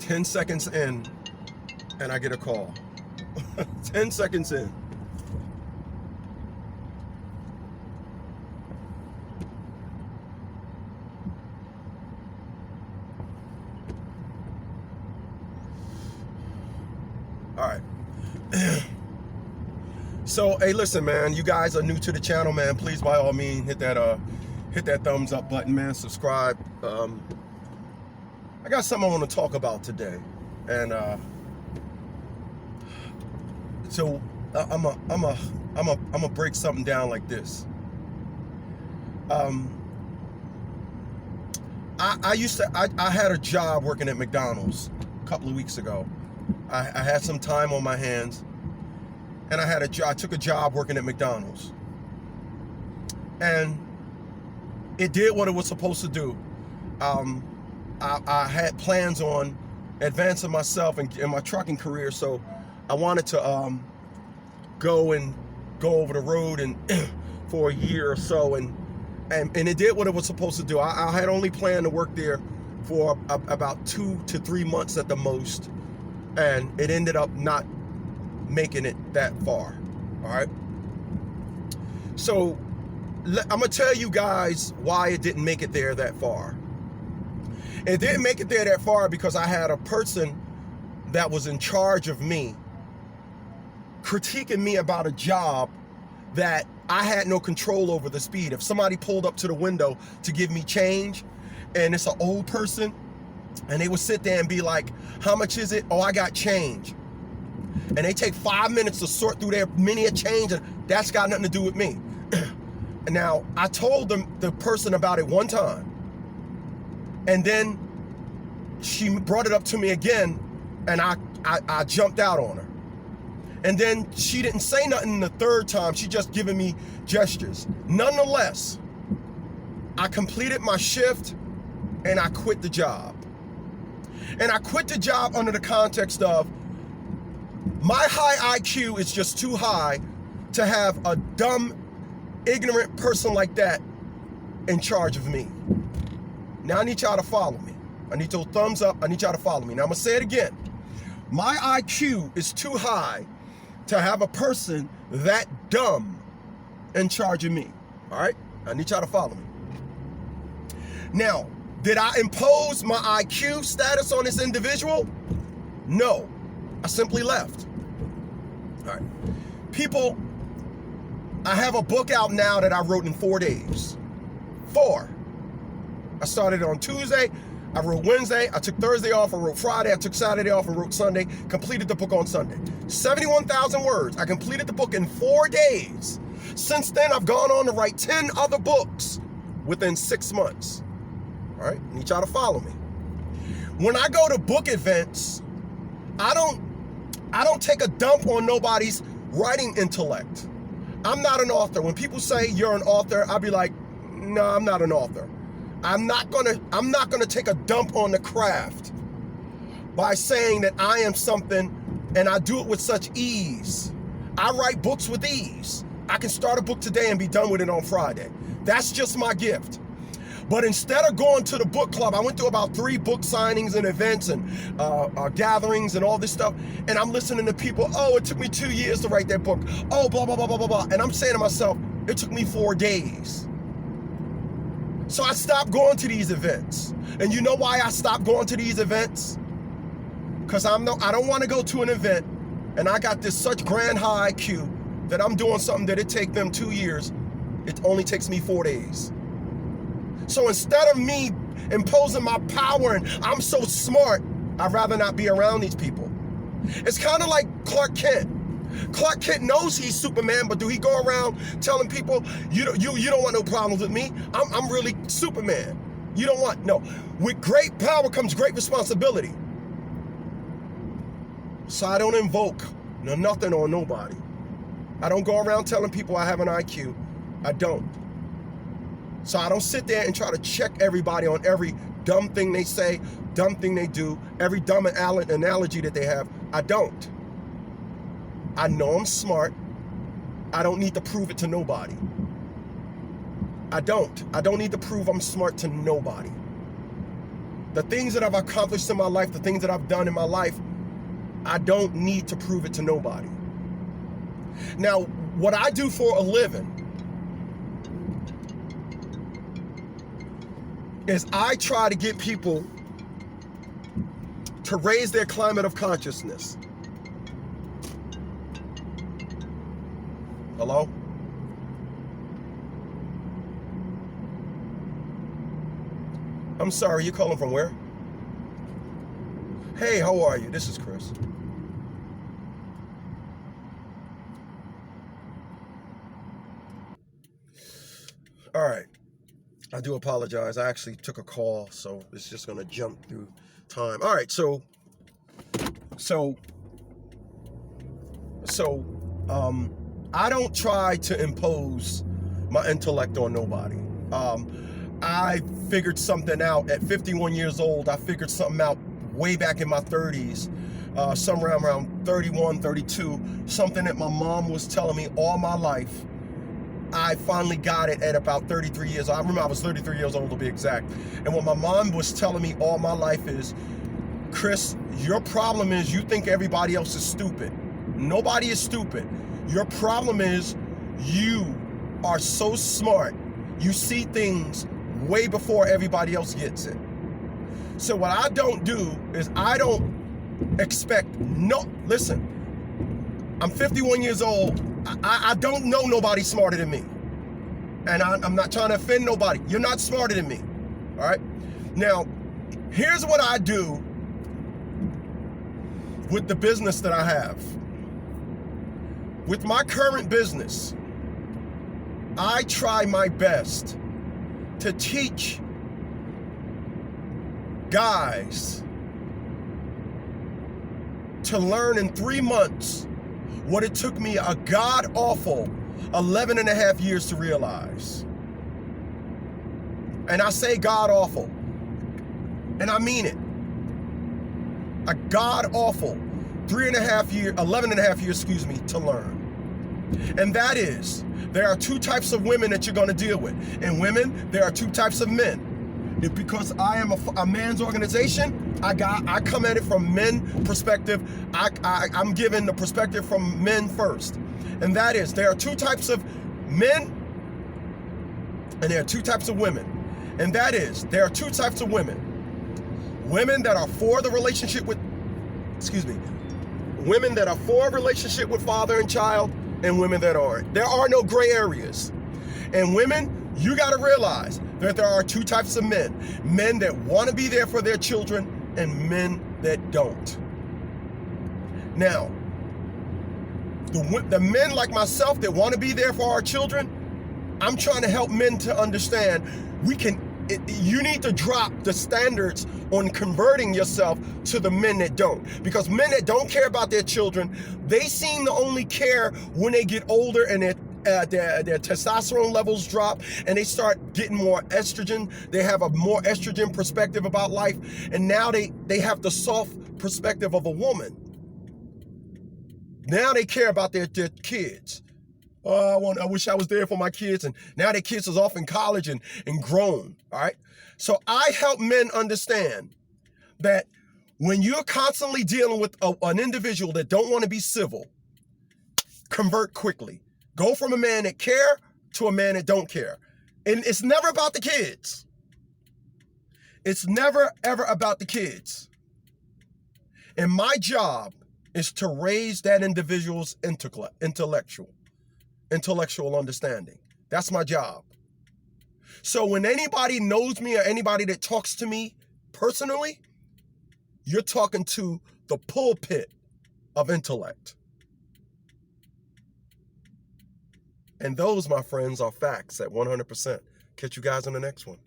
10 seconds in, and I get a call. 10 seconds in. All right. So, hey, listen, man, you guys are new to the channel, man. Please, by all means, hit that thumbs up button, man. Subscribe. I got something I want to talk about today, and so I'm a break something down like this. I had a job working at McDonald's a couple of weeks ago. I had some time on my hands, and I took a job working at McDonald's, and it did what it was supposed to do. I had plans on advancing myself in my trucking career, so I wanted to go over the road and for a year or so, and it did what it was supposed to do. I had only planned to work there for about 2 to 3 months at the most, and it ended up not making it that far. All right, so I'm gonna tell you guys why it didn't make it there that far. It didn't make it there that far because I had a person that was in charge of me critiquing me about a job that I had no control over the speed. If somebody pulled up to the window to give me change, and it's an old person, and they would sit there and be like, how much is it? Oh, I got change. And they take 5 minutes to sort through their many change, and that's got nothing to do with me. And now, I told the person about it one time, and then she brought it up to me again, and I jumped out on her. And then she didn't say nothing the third time. She just giving me gestures. Nonetheless, I completed my shift, and I quit the job. And I quit the job under the context of my high IQ is just too high to have a dumb, ignorant person like that in charge of me. Now I need y'all to follow me. I need your thumbs up. I need y'all to follow me. Now I'm gonna say it again. My IQ is too high to have a person that dumb in charge of me. All right? I need y'all to follow me. Now, did I impose my IQ status on this individual? No. I simply left. All right. People, I have a book out now that I wrote in 4 days. 4. I started on Tuesday. I wrote Wednesday. I took Thursday off. I wrote Friday. I took Saturday off and wrote Sunday. Completed the book on Sunday. 71,000 words. I completed the book in 4 days. Since then, I've gone on to write 10 other books within 6 months. All right? I need y'all to follow me. When I go to book events, I don't take a dump on nobody's writing intellect. I'm not an author. When people say you're an author, I'll be like, no, I'm not an author. I'm not gonna take a dump on the craft by saying that I am something and I do it with such ease. I write books with ease. I can start a book today and be done with it on Friday. That's just my gift. But instead of going to the book club, I went to about 3 book signings and events and gatherings and all this stuff. And I'm listening to people, oh, it took me 2 years to write that book. Oh, blah, blah, blah, blah, blah, blah. And I'm saying to myself, it took me 4 days. So I stopped going to these events. And you know why I stopped going to these events? Because I don't want to go to an event and I got this such grand high IQ that I'm doing something that it take them 2 years. It only takes me 4 days. So instead of me imposing my power and I'm so smart, I'd rather not be around these people. It's kind of like Clark Kent. Clark Kent knows he's Superman, but do he go around telling people, you don't want no problems with me? I'm really Superman. You don't want, no. With great power comes great responsibility. So I don't invoke nothing on nobody. I don't go around telling people I have an IQ. I don't. So I don't sit there and try to check everybody on every dumb thing they say, dumb thing they do, every dumb analogy that they have. I don't. I know I'm smart. I don't need to prove it to nobody. I don't need to prove I'm smart to nobody. The things that I've accomplished in my life, the things that I've done in my life, I don't need to prove it to nobody. Now, what I do for a living is I try to get people to raise their climate of consciousness. Hello? I'm sorry, you calling from where? Hey, how are you? This is Chris. All right. I do apologize. I actually took a call, so it's just going to jump through time. All right, so I don't try to impose my intellect on nobody. I figured something out at 51 years old. I figured something out way back in my 30s, somewhere around 31, 32, something that my mom was telling me all my life. I finally got it at about 33 years old. I remember I was 33 years old to be exact. And what my mom was telling me all my life is, Chris, your problem is you think everybody else is stupid. Nobody is stupid. Your problem is you are so smart. You see things way before everybody else gets it. So what I don't do is I don't expect, listen, I'm 51 years old. I don't know nobody smarter than me. And I'm not trying to offend nobody. You're not smarter than me. All right? Now, here's what I do with the business that I have. With my current business, I try my best to teach guys to learn in 3 months what it took me a god-awful 11 and a half years to realize. And I say god-awful, and I mean it. A god-awful 11 and a half years, to learn. And that is, there are two types of women that you're going to deal with. And women, there are two types of men. Because I am a man's organization, I come at it from men perspective. I'm giving the perspective from men first. And that is, there are two types of men and there are two types of women. And that is, there are two types of women. Women that are for the relationship with, women that are for a relationship with father and child, and women that aren't. There are no gray areas. And women, you got to realize that there are two types of men. Men that want to be there for their children and men that don't. Now, the men like myself that want to be there for our children, I'm trying to help men to understand you need to drop the standards on converting yourself to the men that don't. Because men that don't care about their children, they seem to only care when they get older and their testosterone levels drop and they start getting more estrogen. They have a more estrogen perspective about life. And now they have the soft perspective of a woman. Now they care about their kids. Oh, I wish I was there for my kids. And now their kids is off in college and grown. All right. So I help men understand that when you're constantly dealing with an individual that don't want to be civil, convert quickly. Go from a man that care to a man that don't care. And it's never about the kids. It's never, ever about the kids. And my job is to raise that individual's intellectual understanding. That's my job. So when anybody knows me or anybody that talks to me personally, you're talking to the pulpit of intellect. And those, my friends, are facts at 100%. Catch you guys on the next one.